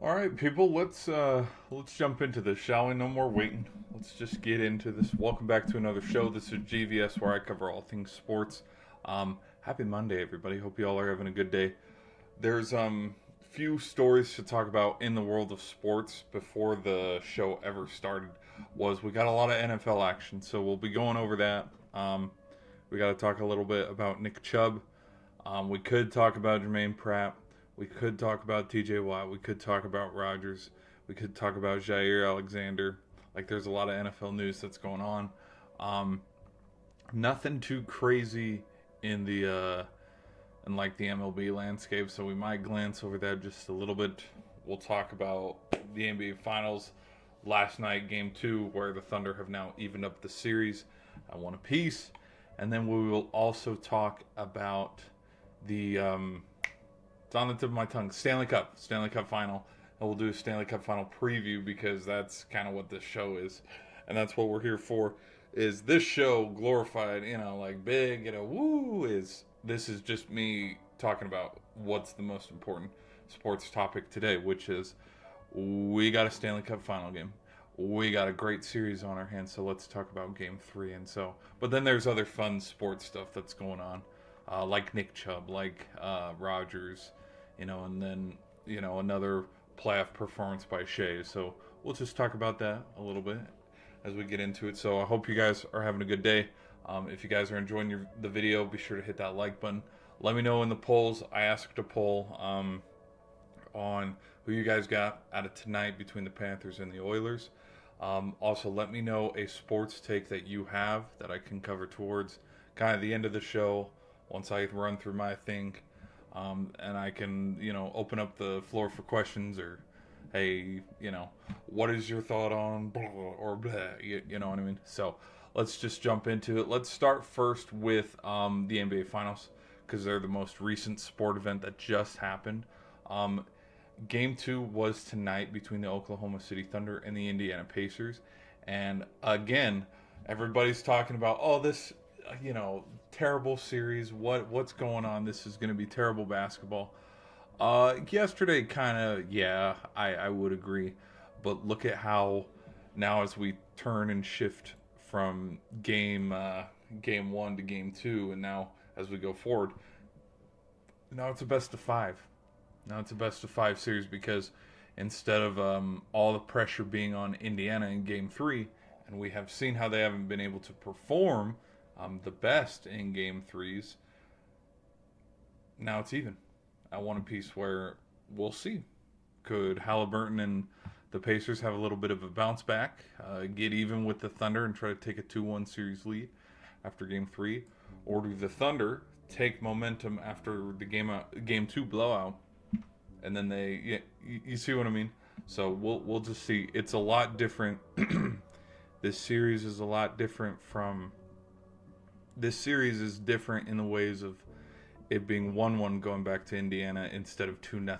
All right, people, let's jump into this, shall we? No more waiting. Let's just get into this. Welcome back to another show. This is GVS, where I cover all things sports. Happy Monday, everybody. Hope you all are having a good day. There's few stories to talk about in the world of sports before the show ever started. We got a lot of NFL action, so we'll be going over that. We got to talk a little bit about Nick Chubb. We could talk about Jermaine Pratt. We could talk about TJ Watt. We could talk about Rodgers. We could talk about Jair Alexander. Like, there's a lot of NFL news that's going on. Nothing too crazy in the the MLB landscape, so we might glance over that just a little bit. We'll talk about the NBA Finals last night, Game 2, where the Thunder have now evened up the series at one apiece. And then we will also talk about the it's on the tip of my tongue, Stanley Cup final. And we'll do a Stanley Cup final preview because that's kind of what this show is. And that's what we're here for, is this show glorified, like big, this is just me talking about what's the most important sports topic today, which is we got a Stanley Cup final game. We got a great series on our hands, so let's talk about Game 3. But then there's other fun sports stuff that's going on, like Nick Chubb, like Rodgers, and then, another playoff performance by Shea. So we'll just talk about that a little bit as we get into it. So I hope you guys are having a good day. If you guys are enjoying the video, be sure to hit that like button. Let me know in the polls. I asked a poll on who you guys got out of tonight between the Panthers and the Oilers. Also, let me know a sports take that you have that I can cover towards kind of the end of the show once I run through my thing. And I can, open up the floor for questions, or, hey, what is your thought on blah, or blah, you know what I mean? So let's just jump into it. Let's start first with the NBA Finals, because they're the most recent sport event that just happened. Game 2 was tonight between the Oklahoma City Thunder and the Indiana Pacers. And again, everybody's talking about, this, terrible series. What's going on? This is going to be terrible basketball. Yesterday, kind of, yeah, I would agree. But look at how now, as we turn and shift from game 1 to game 2, and now as we go forward, now it's a best of 5. Now it's a best of 5 series, because instead of all the pressure being on Indiana in Game 3, and we have seen how they haven't been able to perform the best in Game 3s, now it's even at one apiece, where we'll see. Could Halliburton and the Pacers have a little bit of a bounce back, get even with the Thunder and try to take a 2-1 series lead after Game 3? Or do the Thunder take momentum after the Game 2 blowout, and then you see what I mean? So we'll just see. It's a lot different. This series is a lot different This series is different in the ways of it being 1-1 going back to Indiana instead of 2-0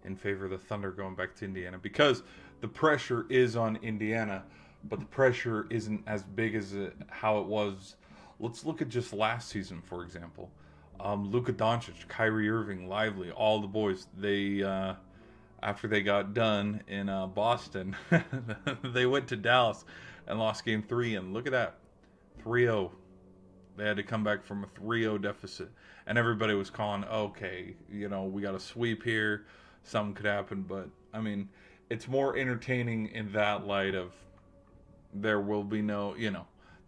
in favor of the Thunder going back to Indiana, because the pressure is on Indiana, but the pressure isn't as big as how it was. Let's look at just last season, for example. Luka Doncic, Kyrie Irving, Lively, all the boys, they after they got done in Boston, they went to Dallas and lost Game 3, and look at that, 3-0. They had to come back from a 3-0 deficit, and everybody was calling, okay, we got a sweep here, something could happen. But I mean, it's more entertaining in that light of there will be no,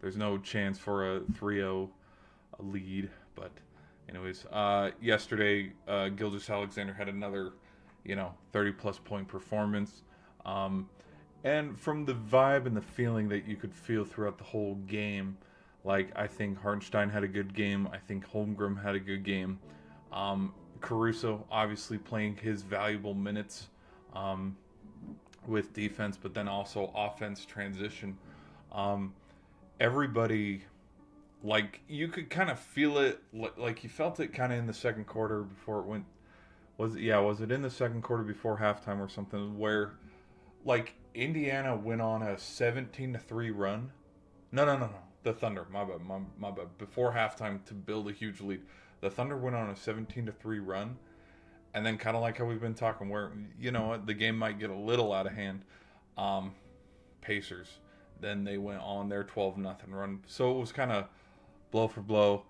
there's no chance for a 3-0 lead. But anyways, yesterday, Gilgeous-Alexander had another, 30-plus point performance. And from the vibe and the feeling that you could feel throughout the whole game, I think Hartenstein had a good game. I think Holmgren had a good game. Caruso obviously playing his valuable minutes with defense, but then also offense transition. Everybody, you could kind of feel it, you felt it kind of in the second quarter before it went. Was it in the second quarter before halftime or something, where Indiana went on a 17-3 run? No. The Thunder, my bad. Before halftime, to build a huge lead, the Thunder went on a 17-3 run, And then kind of like how we've been talking, where the game might get a little out of hand. Um, Pacers. Then they went on their 12-0 run, so it was kind of blow for blow,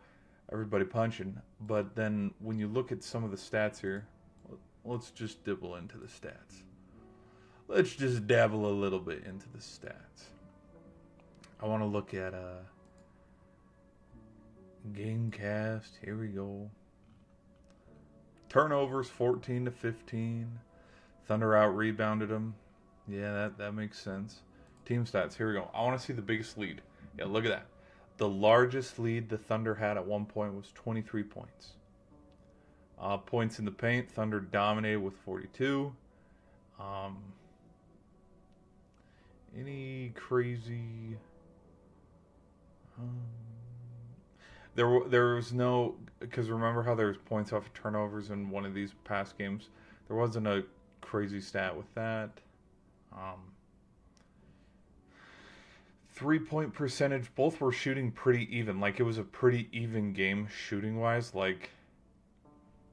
everybody punching. But then when you look at some of the stats here, let's just dibble into the stats. Let's just dabble a little bit into the stats. I want to look at Gamecast. Here we go. Turnovers 14-15. Thunder out rebounded them. Yeah, that makes sense. Team stats. Here we go. I want to see the biggest lead. Yeah, look at that. The largest lead the Thunder had at one point was 23 points. Points in the paint. Thunder dominated with 42. Any crazy? There was no, because remember how there was points off of turnovers in one of these past games. There wasn't a crazy stat with that. 3-point percentage, both were shooting pretty even. Like, it was a pretty even game shooting wise. Like,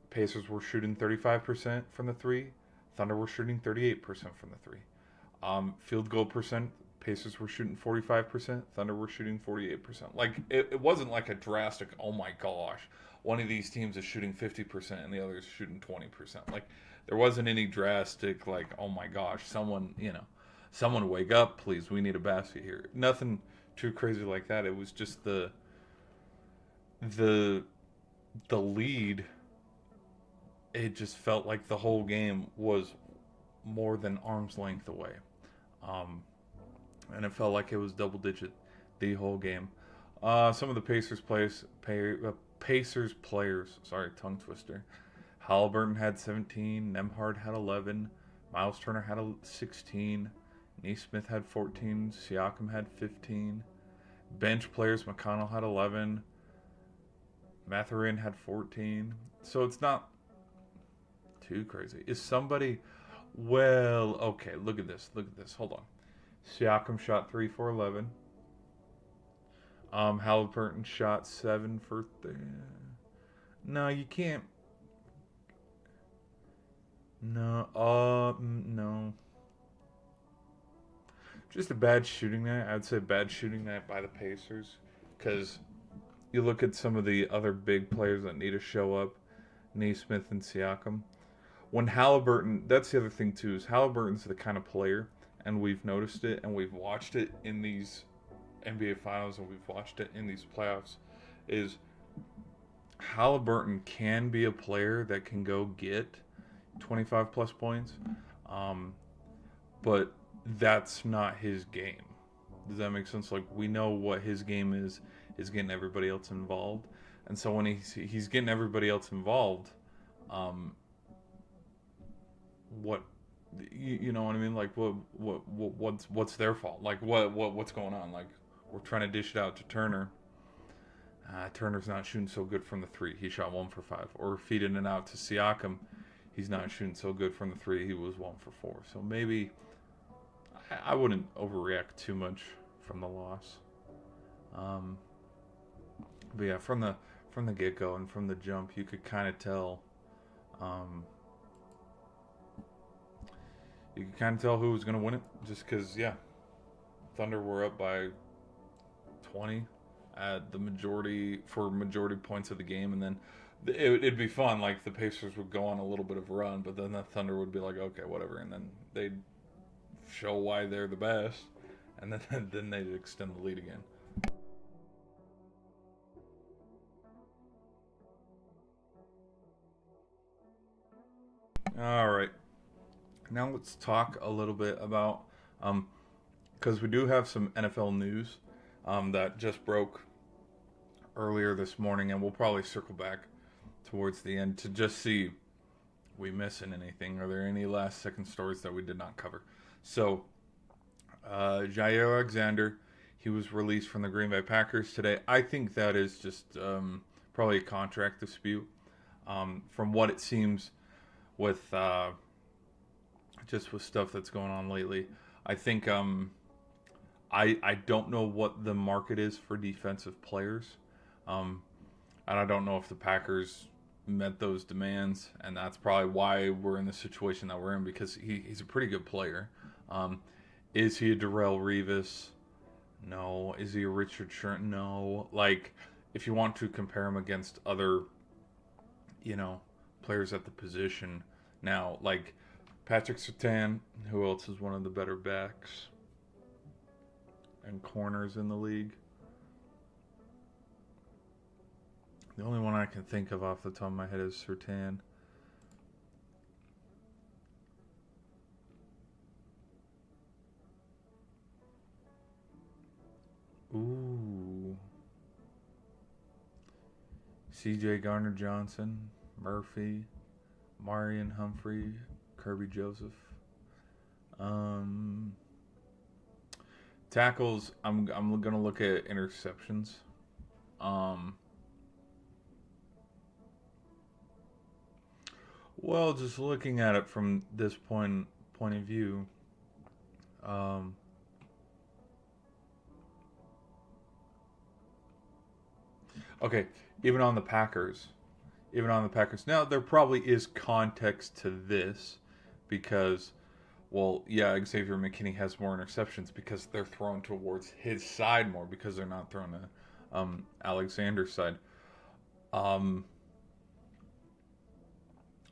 Pacers were shooting 35% from the three. Thunder were shooting 38% from the three. Field goal percent, Pacers were shooting 45%. Thunder were shooting 48%. Like, it wasn't like a drastic, oh my gosh, one of these teams is shooting 50% and the other is shooting 20%. Like, there wasn't any drastic, like, oh my gosh, someone wake up, please, we need a basket here. Nothing too crazy like that. It was just the lead. It just felt like the whole game was more than arm's length away. And it felt like it was double digit the whole game. Some of the Pacers players, sorry, tongue twister. Halliburton had 17, Nembhard had 11, Miles Turner had 16, Nesmith had 14, Siakam had 15. Bench players, McConnell had 11, Mathurin had 14. So it's not too crazy. Is somebody... Well, okay, look at this. Hold on. Siakam shot 3 for 11. Halliburton shot 7 for... No, you can't... No, no. Just a bad shooting night. I'd say bad shooting night by the Pacers. Because you look at some of the other big players that need to show up. Nesmith and Siakam. When Halliburton, that's the other thing too, is Halliburton's the kind of player, and we've noticed it, and we've watched it in these NBA Finals, and we've watched it in these playoffs, is Halliburton can be a player that can go get 25 plus points, but that's not his game. Does that make sense? Like, we know what his game is getting everybody else involved, and so when he's getting everybody else involved, what you know what I mean? Like, what's their fault? Like, what's going on? Like, we're trying to dish it out to Turner. Turner's not shooting so good from the three. He shot 1 for 5. Or feeding it out to Siakam. He's not shooting so good from the three. He was 1 for 4. So maybe I wouldn't overreact too much from the loss. But yeah, from the get-go and from the jump, you could kind of tell. You could kind of tell who was going to win it, just because, yeah, Thunder were up by 20 at the majority points of the game, and then it'd be fun. Like, the Pacers would go on a little bit of a run, but then the Thunder would be like, okay, whatever, and then they'd show why they're the best, and then they'd extend the lead again. All right. Now let's talk a little bit about, because we do have some NFL news that just broke earlier this morning, and we'll probably circle back towards the end to just see we missing anything. Are there any last second stories that we did not cover? So, Jair Alexander, he was released from the Green Bay Packers today. I think that is just probably a contract dispute. From what it seems with just with stuff that's going on lately. I think I don't know what the market is for defensive players. And I don't know if the Packers met those demands, and that's probably why we're in the situation that we're in, because he's a pretty good player. Um, is he a Darrell Revis? No. Is he a Richard Sherman? No. Like, if you want to compare him against other, you know, players at the position now, like Patrick Surtain, who else is one of the better backs and corners in the league? The only one I can think of off the top of my head is Surtain. Ooh. CJ Garner Johnson, Murphy, Marion Humphrey, Kirby Joseph. Um, Tackles, I'm gonna look at interceptions. Um, well, just looking at it from this point of view, um, okay, even on the Packers, Now there probably is context to this because, well, yeah, Xavier McKinney has more interceptions because they're thrown towards his side more because they're not thrown to Alexander's side. Um,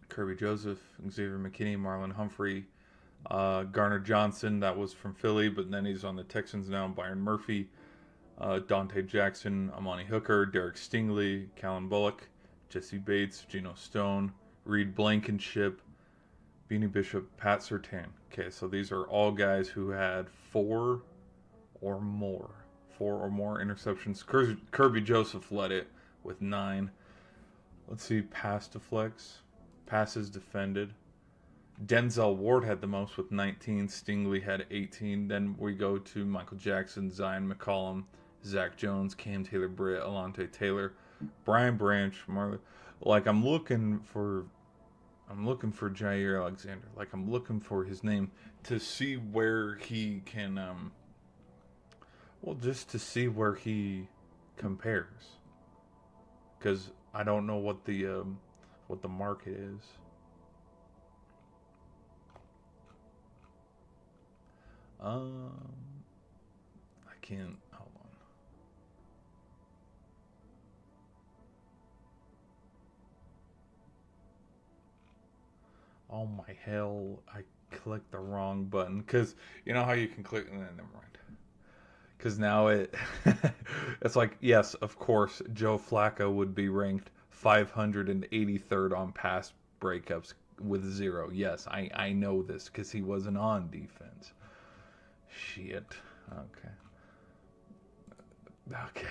Kirby Joseph, Xavier McKinney, Marlon Humphrey, Garner Johnson, that was from Philly, but then he's on the Texans now. Byron Murphy, Dante Jackson, Amani Hooker, Derek Stingley, Callan Bullock, Jesse Bates, Geno Stone, Reed Blankenship, Beanie Bishop, Pat Surtain. Okay, so these are all guys who had four or more interceptions. Kirby Joseph led it with 9. Let's see, pass deflects, passes defended. Denzel Ward had the most with 19. Stingley had 18. Then we go to Michael Jackson, Zion McCollum, Zach Jones, Cam Taylor-Britt, Alontae Taylor, Brian Branch, Marley. Like, I'm looking for Jair Alexander. Like, I'm looking for his name to see where he can just to see where he compares. Cuz I don't know what the market is. I can't. Hold on. Oh my hell! I clicked the wrong button because you know how you can click. Never mind. Because now it's like, yes, of course, Joe Flacco would be ranked 583rd on pass breakups with 0. Yes, I know this because he wasn't on defense. Shit. Okay. Okay.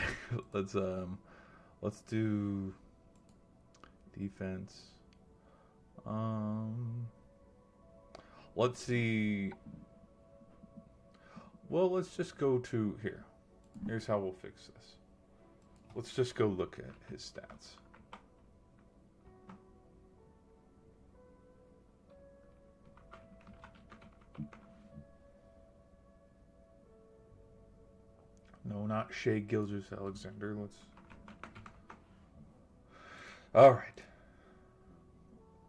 Let's do defense. Let's see. Well, let's just go to here. Here's how we'll fix this. Let's just go look at his stats. No, not Shea Gilgeous-Alexander. Let's. All right.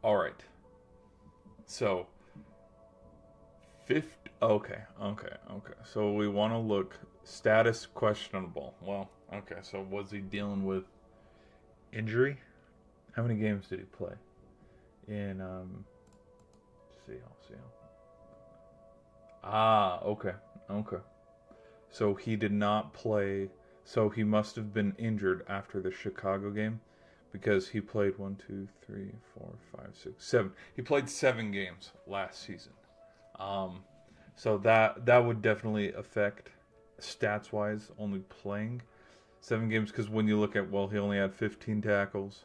All right. So, okay. So we want to look status questionable. Well, okay. So was he dealing with injury? How many games did he play? In see. Okay. So he did not play. So he must have been injured after the Chicago game, because he played 1, 2, 3, 4, 5, 6, 7. He played 7 games last season. So that would definitely affect stats wise, only playing 7 games, because when you look at, well, he only had 15 tackles,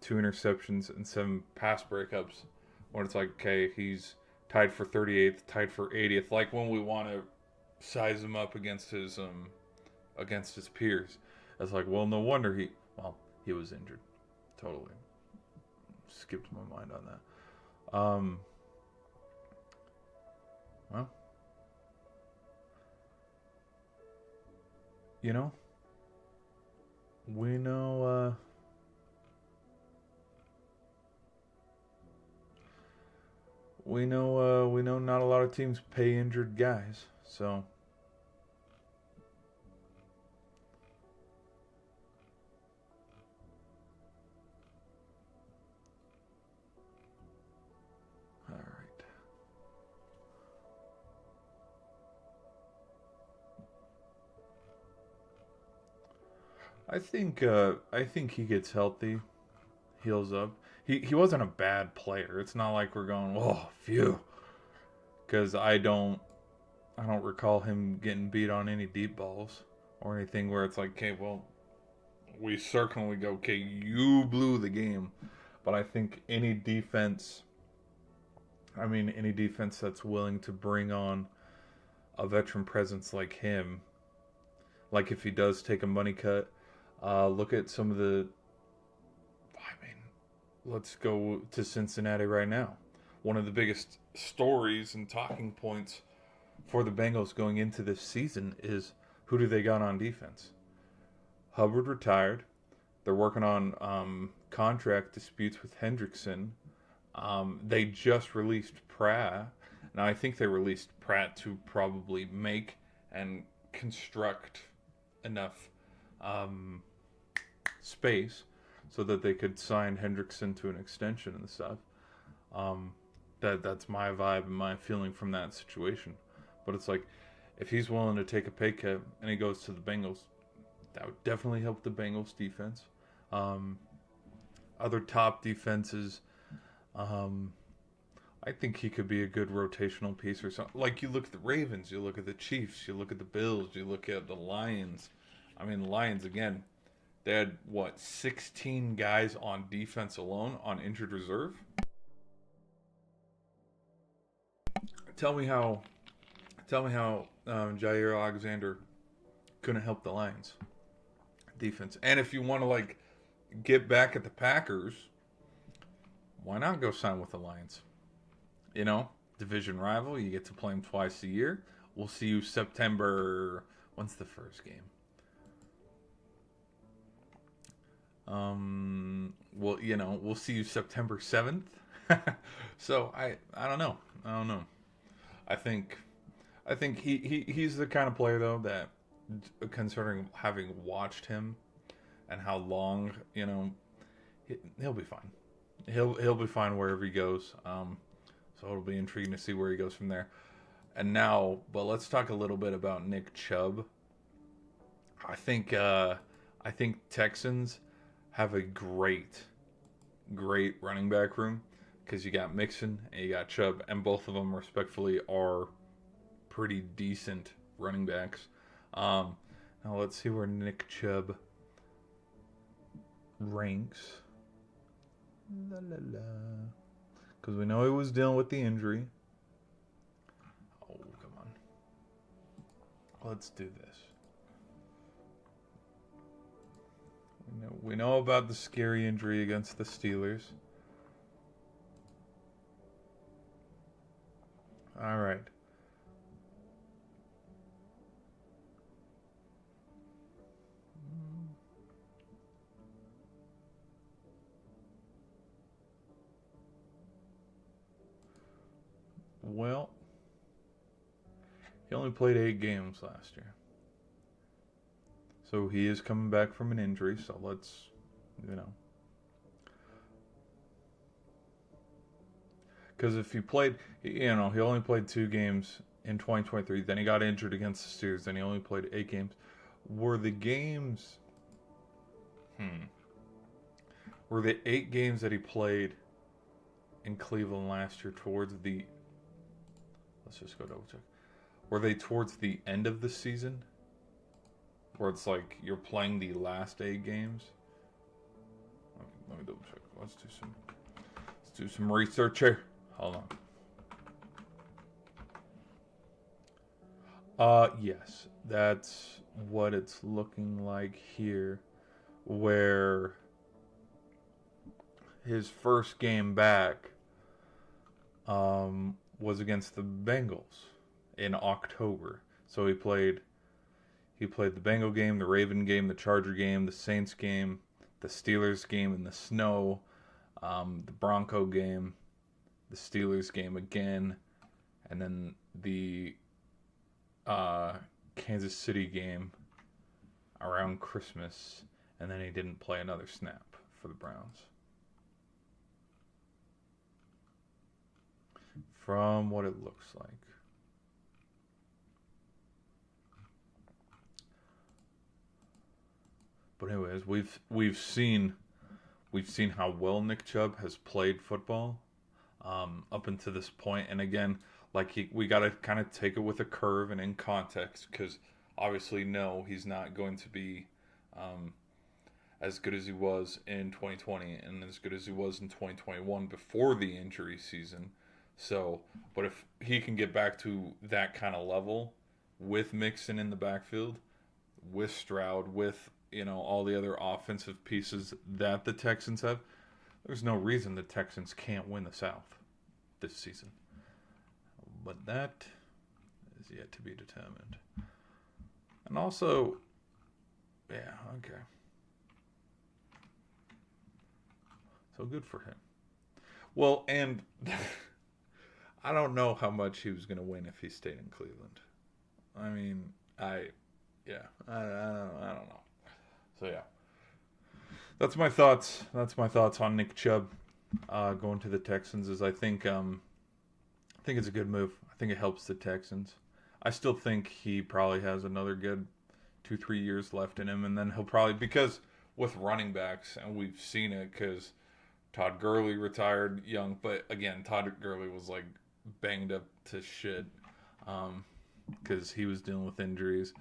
2 interceptions, and 7 pass breakups. When it's like, okay, he's tied for 38th, tied for 80th. Like when we want to size him up against his peers, it's like, well, no wonder he was injured. Totally skipped my mind on that. Well, you know, we know we know not a lot of teams pay injured guys. So all right. I think he gets healthy, heals up. He wasn't a bad player. It's not like we're going, oh, phew, because I don't recall him getting beat on any deep balls or anything where it's like, okay, well, we certainly go, okay, you blew the game. But I think any defense that's willing to bring on a veteran presence like him, like if he does take a money cut, look at some of the. I mean, let's go to Cincinnati right now. One of the biggest stories and talking points for the Bengals going into this season is who do they got on defense? Hubbard retired. They're working on contract disputes with Hendrickson. They just released Pratt. Now, I think they released Pratt to probably make and construct enough space so that they could sign Hendrickson to an extension and stuff. That's my vibe and my feeling from that situation. But it's like, if he's willing to take a pay cut and he goes to the Bengals, that would definitely help the Bengals defense. Other top defenses, I think he could be a good rotational piece or something. Like, you look at the Ravens, you look at the Chiefs, you look at the Bills, you look at the Lions. I mean, the Lions, again, they had, 16 guys on defense alone on injured reserve? Tell me how Jair Alexander couldn't help the Lions defense. And if you want to, get back at the Packers, why not go sign with the Lions? Division rival. You get to play them twice a year. We'll see you September. When's the first game? We'll see you September 7th. So I don't know. I think he's the kind of player though that, considering having watched him and how long, he'll be fine. He'll be fine wherever he goes. So it'll be intriguing to see where he goes from there. And now, but let's talk a little bit about Nick Chubb. I think Texans have a great running back room because you got Mixon and you got Chubb, and both of them respectfully are pretty decent running backs. Now let's see where Nick Chubb ranks. La la la. Because we know he was dealing with the injury. Oh, come on. Let's do this. We know about the scary injury against the Steelers. All right. Well, he only played 8 games last year. So he is coming back from an injury, so let's, Because if he played, he only played 2 games in 2023, then he got injured against the Steelers, then he only played 8 games. Were the games, were the 8 games that he played in Cleveland last year towards the, let's just go double check. Were they towards the end of the season? Where it's like you're playing the last 8 games? Let me double check. Let's do some research here. Hold on. Yes, that's what it's looking like here, where his first game back was against the Bengals in October. So he played the Bengal game, the Raven game, the Charger game, the Saints game, the Steelers game in the snow, the Bronco game, the Steelers game again, and then the Kansas City game around Christmas, and then he didn't play another snap for the Browns. From what it looks like. But anyways, we've seen how well Nick Chubb has played football up until this point, and again, we got to kind of take it with a curve and in context, because obviously, no, he's not going to be as good as he was in 2020 and as good as he was in 2021 before the injury season. So, but if he can get back to that kind of level with Mixon in the backfield, with Stroud, with all the other offensive pieces that the Texans have, there's no reason the Texans can't win the South this season. But that is yet to be determined. And also, yeah, okay. So good for him. Well, and I don't know how much he was going to win if he stayed in Cleveland. I mean, I don't know. So yeah, that's my thoughts. That's my thoughts on Nick Chubb going to the Texans. Is I think it's a good move. I think it helps the Texans. I still think he probably has another good 2-3 years left in him, and then he'll probably, because with running backs, and we've seen it, because Todd Gurley retired young, but again, Todd Gurley was like banged up to shit because he was dealing with injuries.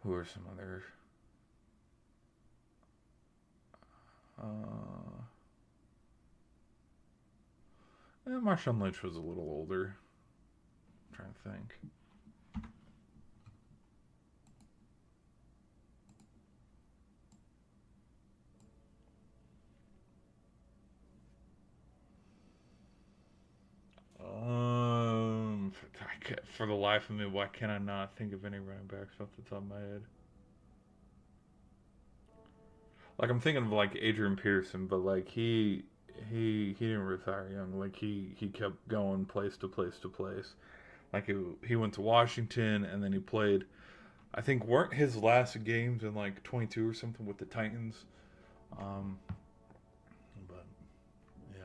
Who are some other? Marshawn Lynch was a little older. I'm trying to think. For the life of me, why can I not think of any running backs off the top of my head? Like, I'm thinking of like Adrian Peterson, but like he didn't retire young. Like he kept going place to place to place. Like he went to Washington, and then he played, I think, weren't his last games in like 22 or something with the Titans. But yeah.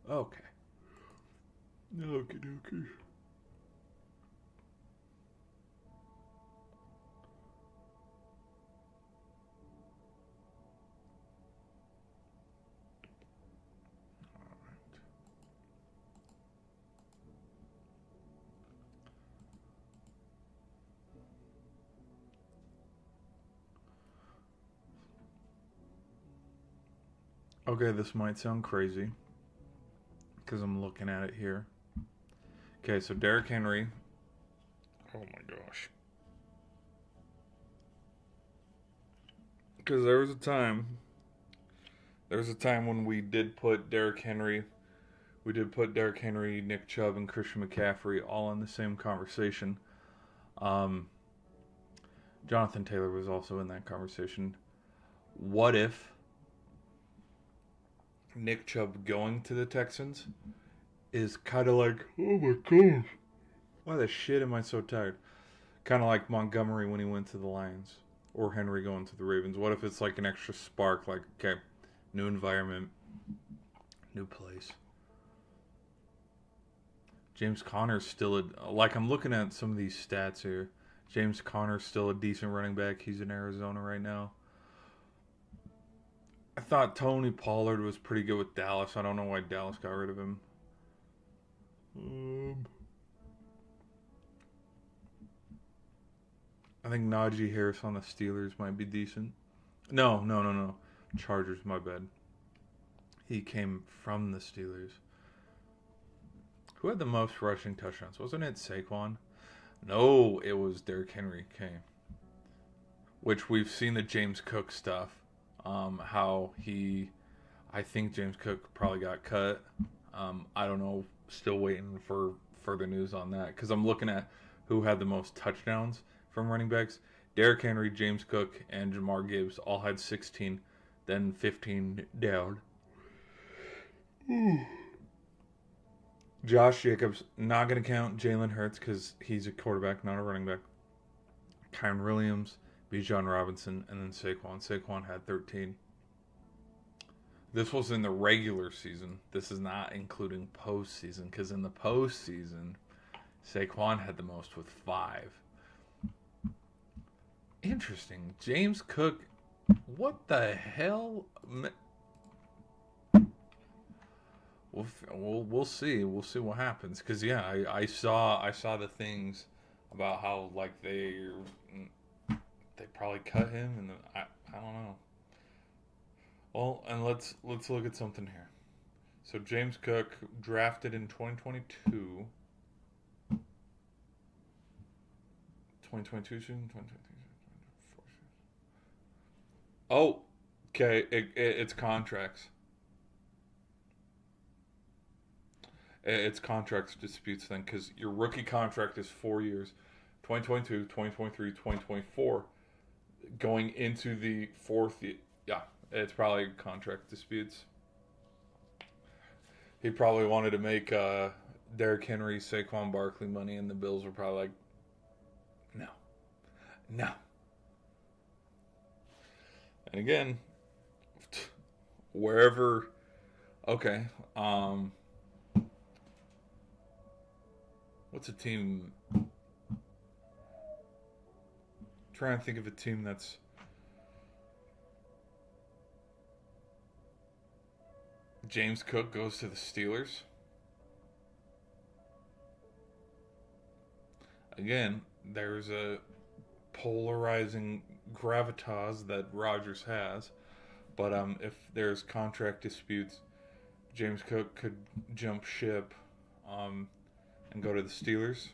Okay. Okay. Okay, this might sound crazy because I'm looking at it here. Okay, so Derrick Henry. Oh my gosh. Because there was a time when we did put Derrick Henry, Nick Chubb, and Christian McCaffrey all in the same conversation. Jonathan Taylor was also in that conversation. What if Nick Chubb going to the Texans is kind of like, oh my gosh, why the shit am I so tired? Kind of like Montgomery when he went to the Lions, or Henry going to the Ravens. What if it's like an extra spark, like, okay, new environment, new place. James Conner's still I'm looking at some of these stats here. James Conner's still a decent running back. He's in Arizona right now. I thought Tony Pollard was pretty good with Dallas. I don't know why Dallas got rid of him. I think Najee Harris on the Steelers might be decent. No. Chargers, my bad. He came from the Steelers. Who had the most rushing touchdowns? Wasn't it Saquon? No, it was Derrick Henry. Okay. Which we've seen the James Cook stuff. I think James Cook probably got cut. I don't know. Still waiting for further news on that. Because I'm looking at who had the most touchdowns. from running backs. Derrick Henry, James Cook, and Jamar Gibbs all had 16, then 15 down. Josh Jacobs, not going to count Jalen Hurts because he's a quarterback, not a running back. Kyron Williams, Bijan Robinson, and then Saquon. Saquon had 13. This was in the regular season. This is not including postseason, because in the postseason, Saquon had the most with 5. Interesting. James Cook, what the hell? We'll see. We'll see what happens. Because yeah, I saw the things about how like they probably cut him, and I don't know. Well, and let's look at something here. So James Cook drafted in 2022. 2022 season, 2023 season, 2024 season. Oh, okay. It's contracts. It's contracts disputes then, because your rookie contract is 4 years. 2022, 2023, 2024. Going into the fourth year. Yeah, it's probably contract disputes. He probably wanted to make Derrick Henry, Saquon Barkley money, and the Bills were probably like, no. And again, wherever, okay, what's a team? Trying to think of a team that's James Cook goes to the Steelers. Again, there's a polarizing gravitas that Rodgers has, but if there's contract disputes, James Cook could jump ship and go to the Steelers.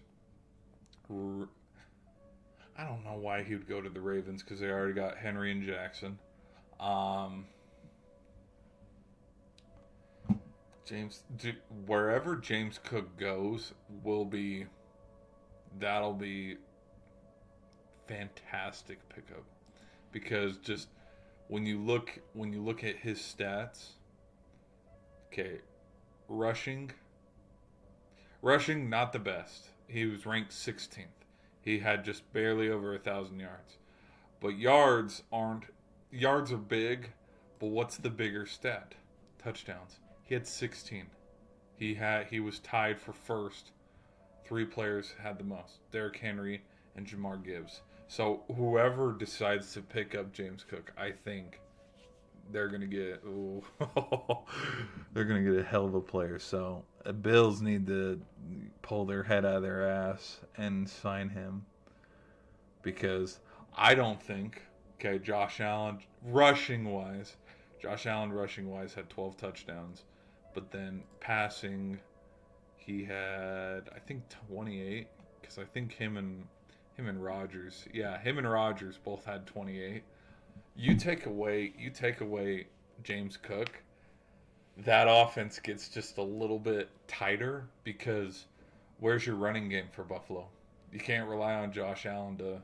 I don't know why he would go to the Ravens, because they already got Henry and Jackson. Wherever James Cook goes that'll be fantastic pickup, because just when you look at his stats, okay, rushing not the best. He was ranked 16th. He had just barely over 1,000 yards. But yards are big, but what's the bigger stat? Touchdowns. He had 16. He was tied for first. 3 players had the most. Derrick Henry and Jamar Gibbs. So whoever decides to pick up James Cook, I think they're gonna get they're gonna get a hell of a player. So Bills need to pull their head out of their ass and sign him, because I don't think Josh Allen rushing wise had 12 touchdowns, but then passing he had I think 28, because I think him and Rodgers both had 28. You take away James Cook, that offense gets just a little bit tighter, because where's your running game for Buffalo? You can't rely on Josh Allen to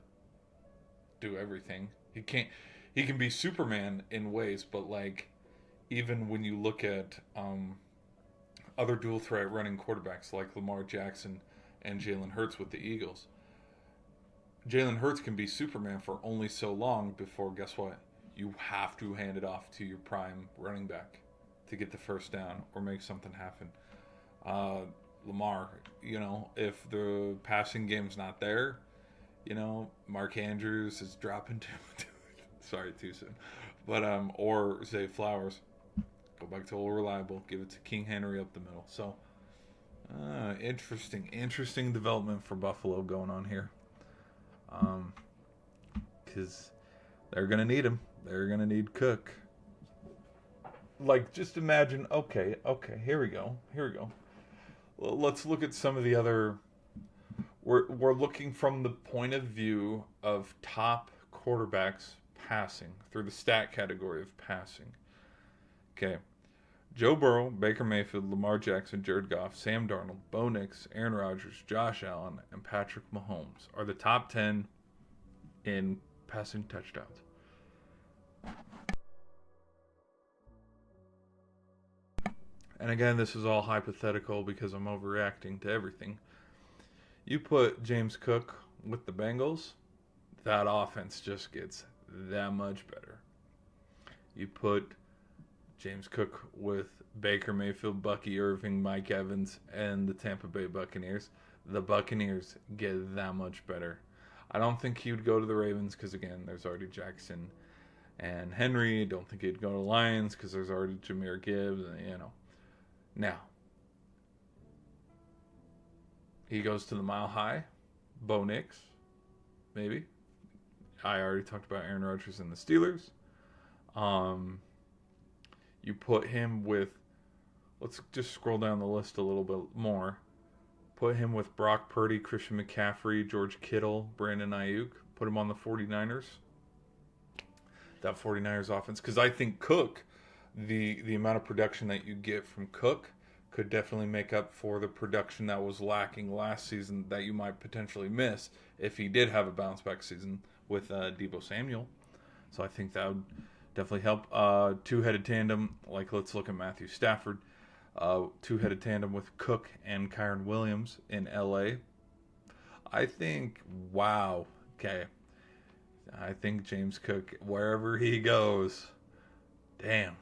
do everything. He can be Superman in ways, but like even when you look at other dual threat running quarterbacks like Lamar Jackson and Jalen Hurts with the Eagles, Jalen Hurts can be Superman for only so long before, guess what? You have to hand it off to your prime running back to get the first down or make something happen. Lamar, if the passing game's not there, Mark Andrews is dropping sorry, too soon. But, or Zay Flowers, go back to old reliable, give it to King Henry up the middle. So, interesting development for Buffalo going on here. Because they're going to need him. They're going to need Cook. Like, just imagine, okay, here we go. Let's look at some of the other... We're looking from the point of view of top quarterbacks passing, through the stat category of passing. Okay. Joe Burrow, Baker Mayfield, Lamar Jackson, Jared Goff, Sam Darnold, Bo Nix, Aaron Rodgers, Josh Allen, and Patrick Mahomes are the top 10 in passing touchdowns. And again, this is all hypothetical because I'm overreacting to everything. You put James Cook with the Bengals, that offense just gets that much better. You put James Cook with Baker Mayfield, Bucky Irving, Mike Evans, and the Tampa Bay Buccaneers, the Buccaneers get that much better. I don't think he would go to the Ravens because, again, there's already Jackson and Henry. Don't think he'd go to the Lions because there's already Jahmyr Gibbs, Now, he goes to the Mile High, Bo Nix, maybe. I already talked about Aaron Rodgers and the Steelers. You put him with, let's just scroll down the list a little bit more. Put him with Brock Purdy, Christian McCaffrey, George Kittle, Brandon Ayuk. Put him on the 49ers. That 49ers offense. Because I think Cook, the amount of production that you get from Cook could definitely make up for the production that was lacking last season that you might potentially miss if he did have a bounce back season with Deebo Samuel. So I think that would definitely help. Two-headed tandem, like let's look at Matthew Stafford. Two-headed tandem with Cook and Kyren Williams in LA. I think, wow, okay. I think James Cook, wherever he goes, damn.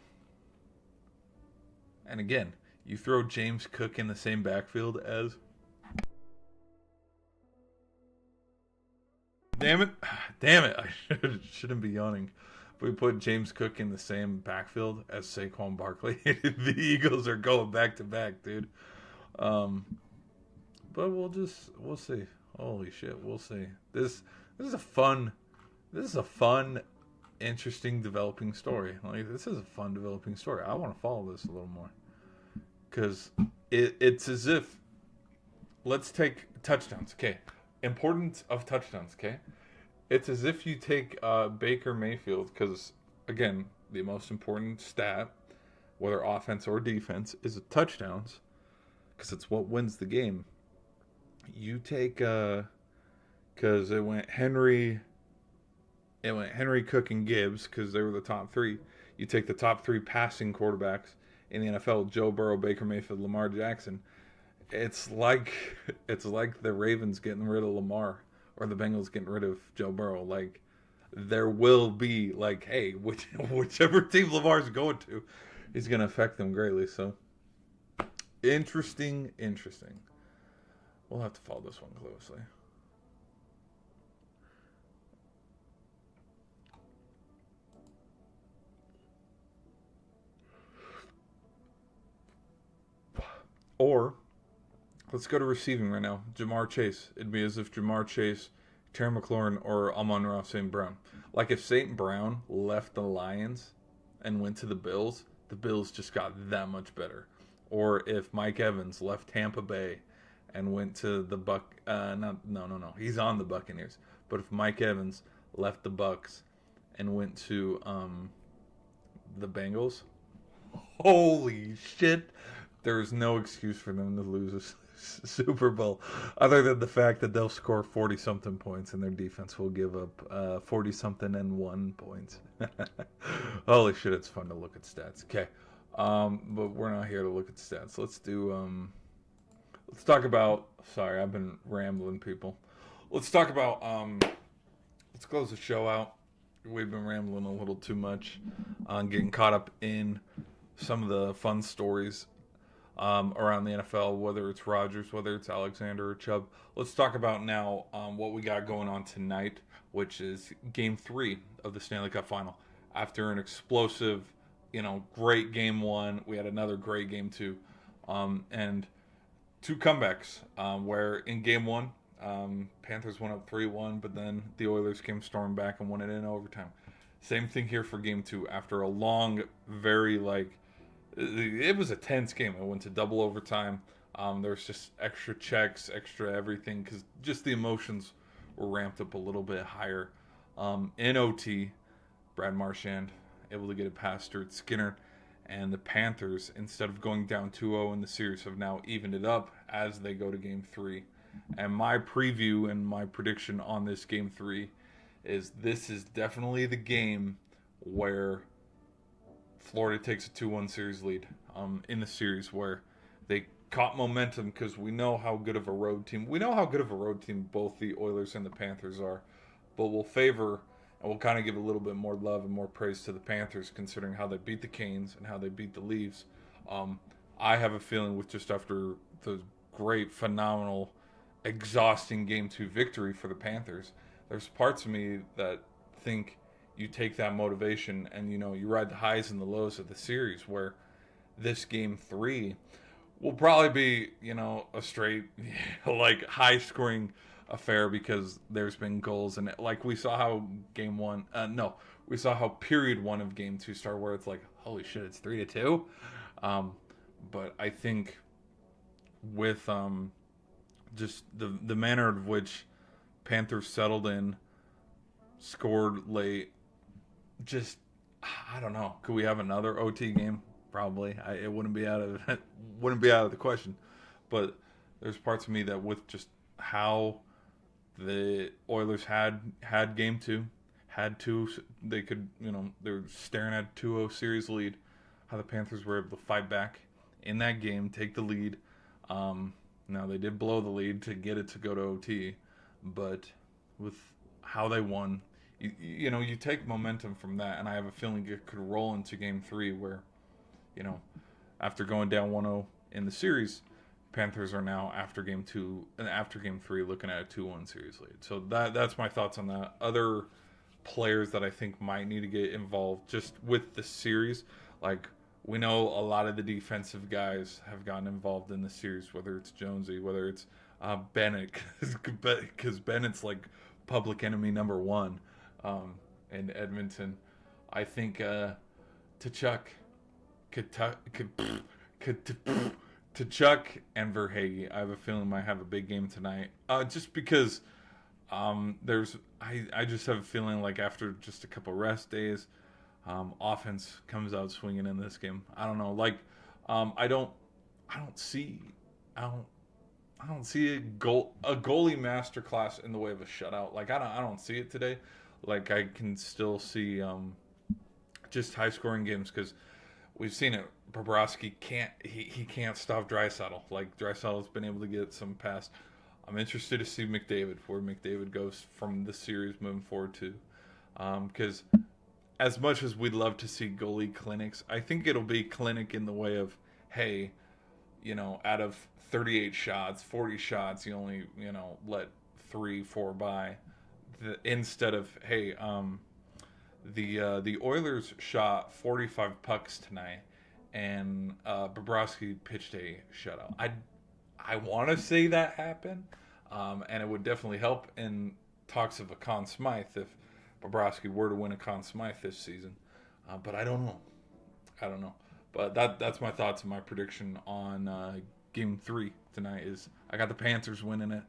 And again, you throw James Cook in the same backfield as... Damn it. I shouldn't be yawning. If we put James Cook in the same backfield as Saquon Barkley, the Eagles are going back to back, dude. But we'll see. Holy shit, we'll see. This is a fun, interesting developing story. Like, this is a fun developing story. I want to follow this a little more. Because it's as if, let's take touchdowns, okay? Importance of touchdowns, okay? It's as if you take Baker Mayfield, because, again, the most important stat, whether offense or defense, is touchdowns, because it's what wins the game. You take, because it went Henry, Cook, and Gibbs, because they were the top three. You take the top three passing quarterbacks in the NFL: Joe Burrow, Baker Mayfield, Lamar Jackson. It's like the Ravens getting rid of Lamar, or the Bengals getting rid of Joe Burrow. Like, there will be, like, hey, whichever team Lamar's going to, he's going to affect them greatly. So, interesting. We'll have to follow this one closely. Or, let's go to receiving right now. Jamar Chase. It'd be as if Jamar Chase, Terry McLaurin, or Amon-Ra St. Brown. Like, if St. Brown left the Lions and went to the Bills just got that much better. Or if Mike Evans left Tampa Bay and went to the no. He's on the Buccaneers. But if Mike Evans left the Bucs and went to the Bengals, holy shit. There's no excuse for them to lose a Super Bowl other than the fact that they'll score 40-something points and their defense will give up 40-something and 1 points. Holy shit, it's fun to look at stats. Okay, but we're not here to look at stats. Let's talk about, sorry, I've been rambling, people. Let's talk about, let's close the show out. We've been rambling a little too much on getting caught up in some of the fun stories around the NFL, whether it's Rodgers, whether it's Alexander or Chubb. Let's talk about now what we got going on tonight, which is Game 3 of the Stanley Cup Final. After an explosive, great Game 1, we had another great Game 2, and two comebacks, where in Game 1, Panthers went up 3-1, but then the Oilers came storming back and won it in overtime. Same thing here for Game 2. After a long, very, it was a tense game. It went to double overtime. There was just extra checks, extra everything, because just the emotions were ramped up a little bit higher. In OT, Brad Marchand able to get it past Stuart Skinner, and the Panthers, instead of going down 2-0 in the series, have now evened it up as they go to Game 3. And my preview and my prediction on this Game 3 is this is definitely the game where Florida takes a 2-1 series lead in the series where they caught momentum because we know how good of a road team. We know how good of a road team both the Oilers and the Panthers are, but we'll favor and we'll kind of give a little bit more love and more praise to the Panthers considering how they beat the Canes and how they beat the Leafs. I have a feeling with just after the great, phenomenal, exhausting Game 2 victory for the Panthers, there's parts of me that think you take that motivation and, you ride the highs and the lows of the series where this Game 3 will probably be, a straight, like, high-scoring affair because there's been goals. And, like, we saw how we saw how period 1 of Game 2 started where it's like, holy shit, it's 3-2. But I think with just the manner of which Panthers settled in, scored late, just I don't know. Could we have another OT game? Probably. It wouldn't be out of the question. But there's parts of me that with just how the Oilers had Game 2, had two, they could they're staring at a 2-0 series lead. How the Panthers were able to fight back in that game, take the lead. Now they did blow the lead to get it to go to OT, but with how they won, you take momentum from that, and I have a feeling it could roll into Game 3 where, after going down 1-0 in the series, Panthers are now after Game 2 and after Game 3 looking at a 2-1 series lead. So that's my thoughts on that. Other players that I think might need to get involved just with the series, like we know a lot of the defensive guys have gotten involved in the series, whether it's Jonesy, whether it's Bennett, because Bennett's like public enemy number 1 in Edmonton. I think Tkachuk and Verhaeghe, I have a feeling might have a big game tonight. Just because I just have a feeling like after just a couple rest days, offense comes out swinging in this game. I don't know. Like, I don't see a goalie masterclass in the way of a shutout. Like, I don't see it today. Like, I can still see just high scoring games because we've seen it. Bobrovsky can't stop Draisaitl. Like, Draisaitl's been able to get some past. I'm interested to see McDavid, where McDavid goes from the series moving forward to, because as much as we'd love to see goalie clinics, I think it'll be clinic in the way of, hey, out of 38 shots, 40 shots, you only, let 3-4 by. Instead of, hey, the Oilers shot 45 pucks tonight, and Bobrovsky pitched a shutout. I want to say that happened, and it would definitely help in talks of a Conn Smythe if Bobrovsky were to win a Conn Smythe this season. But I don't know. But that's my thoughts and my prediction on Game 3 tonight is I got the Panthers winning it.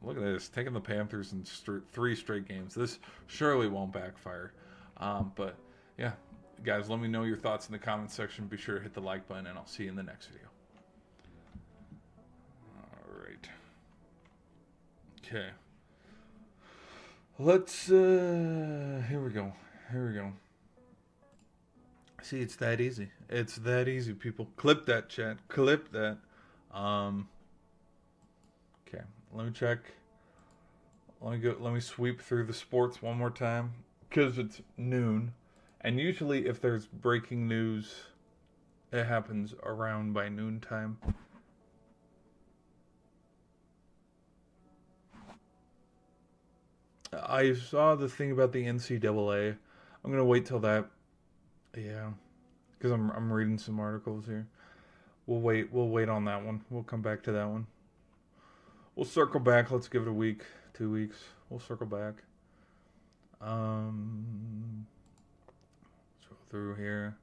Look at this, taking the Panthers in 3 straight games. This surely won't backfire. But, yeah, guys, let me know your thoughts in the comments section. Be sure to hit the like button, and I'll see you in the next video. All right. Okay. Let's, here we go. See, it's that easy. It's that easy, people. Clip that, chat. Clip that. Okay, let me check. Let me sweep through the sports one more time, because it's noon. And usually if there's breaking news, it happens around by noontime. I saw the thing about the NCAA. I'm gonna wait till that. Yeah, because I'm reading some articles here. We'll wait on that one. We'll come back to that one. We'll circle back. Let's give it a week, 2 weeks. We'll circle back. Scroll through here.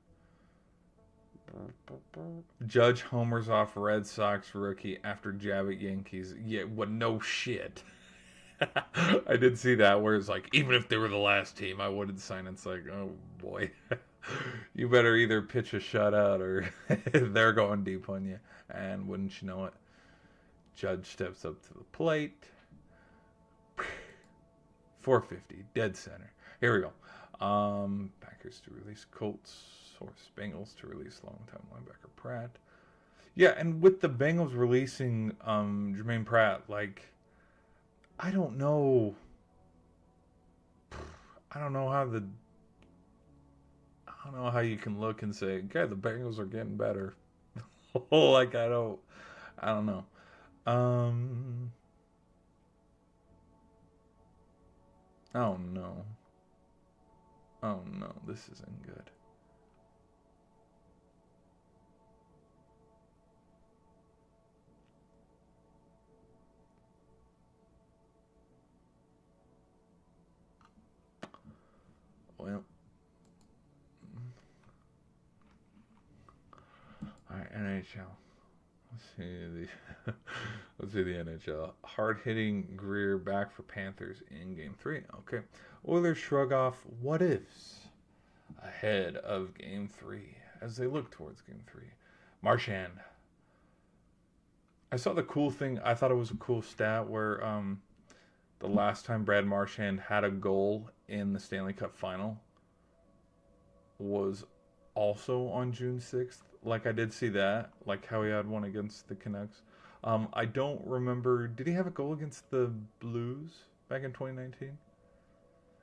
Judge homers off Red Sox rookie after jab at Yankees. Yeah, what? No shit. I did see that where it's like, even if they were the last team, I wouldn't sign. It's like, oh boy, you better either pitch a shutout or they're going deep on you. And wouldn't you know it, Judge steps up to the plate. 450, dead center. Here we go. Packers to release Colts. Source Bengals to release longtime linebacker Pratt. Yeah, and with the Bengals releasing Jermaine Pratt, like, I don't know. I don't know how you can look and say, okay, the Bengals are getting better. Like, I don't know. Oh no. Oh no, this isn't good. Well, all right, NHL. Let's see let's see the NHL. Hard hitting Greer back for Panthers in Game 3. Okay, Oilers shrug off what ifs ahead of Game 3 as they look towards Game 3. Marchand. I saw the cool thing. I thought it was a cool stat where the last time Brad Marchand had a goal in the Stanley Cup final was also on June 6th. Like, I did see that, like how he had one against the Canucks. I don't remember, did he have a goal against the Blues back in 2019?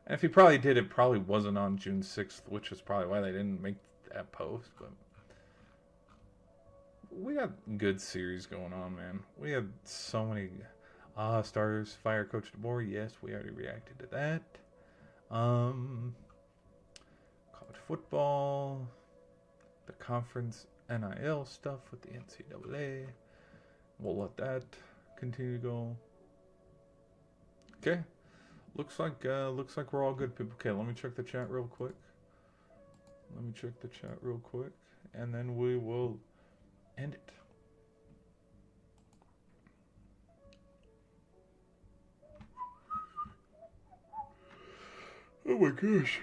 And if he probably did, it probably wasn't on June 6th, which is probably why they didn't make that post. But we got good series going on, man. We have so many starters. Fire Coach DeBoer. Yes, we already reacted to that. College football. The conference NIL stuff with the NCAA. We'll let that continue to go. Okay. Looks like we're all good, people. Okay, let me check the chat real quick. And then we will end it. Oh my gosh.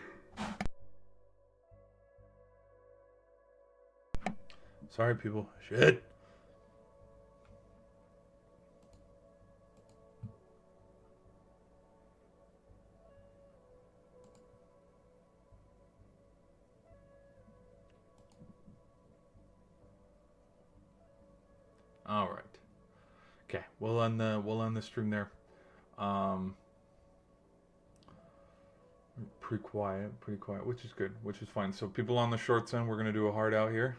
Sorry, people. Shit. All right. Okay, we'll end the stream there. Pretty quiet, which is good, which is fine. So people on the shorts end, we're gonna do a hard out here.